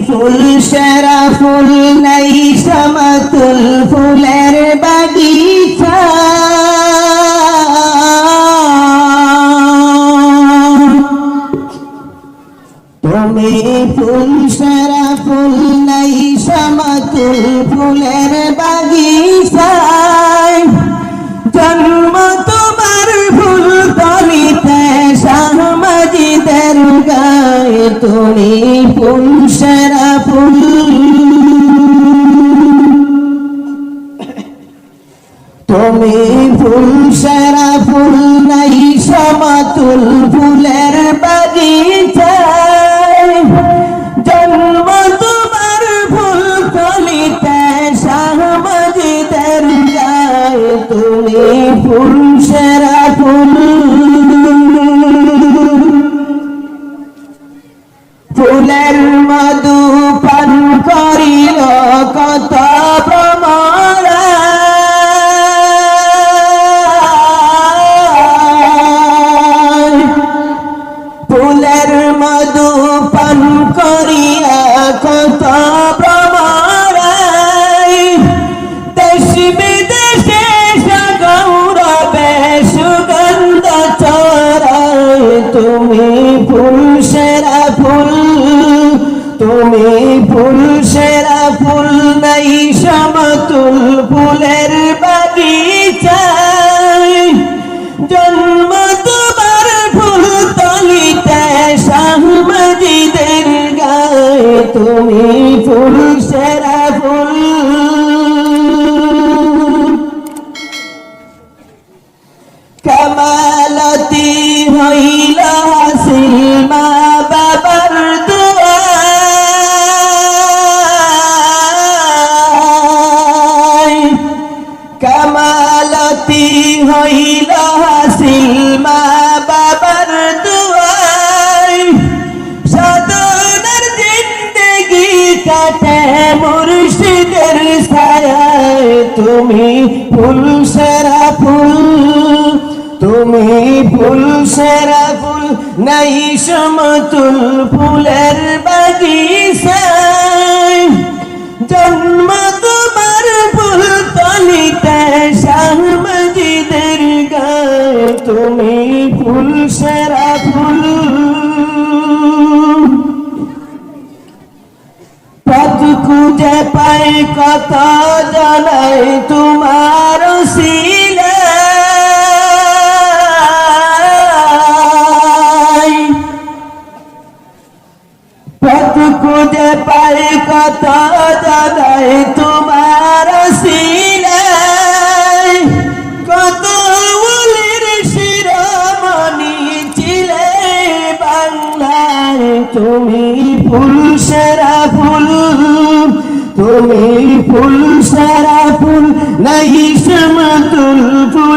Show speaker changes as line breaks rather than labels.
ফুল সেরা ফুল নাই সমতুল ফুলের বাগিচা তুমি ফুল সেরা ফুল নাই সমতুল ফুলের বাগিচায় জন্ম তোমার ফুল তলিতে শাহ মজিদের গায়ে তুমি ফুল সেরা ফুল তুমি ফুল সেরা ফুল নাই সমতুল ফুলের বাগিচায় জন্ম তোমার ফুল তলিতে শাহ মজিদের গায়ে তুমি ফুল সেরা ফুল ফুলের মধু পান করিল কত ভ্রমরা ফুলের মধু পান করিয়া কত ভ্রমরা দেশ বিদেশে সগৌরবে সুগন্ধ ছড়ায় তুমি ফুল সেরা ফুল তুমি ফুল সেরা ফুল নাই সমতুল ফুলের বাগিচায় জন্ম তোমার ফুল তলিতে শাহ মজিদের গায়ে তুমি ফুল সেরা ফুল কামালতি হইল হাসিল মা বাবার দুয়ায় কামালতি হইল হাসিল মা বাবার দুয়ায় সাধনার জিন্দেগি কাটে মুর্শিদের ছায়ায় তুমি ফুল সেরা ফুল তুমি ফুল সেরা ফুল নাই সমতুল ফুলের বাগিচায় জন্ম তোমার ফুল তলিতে শাহ মজিদের গায়ে তুমি ফুল সেরা ফুল পথ খুঁজে পায় কত জানাই তোমার শিলায় পথ খুঁজে পায় কত জানাই তোমার শিলায় কত ওলির শিরোমণি ছিলে বাংলায় তুমি ফুল সেরা ফুল তুমি ফুল সেরা ফুল নাই সমতুল ফুল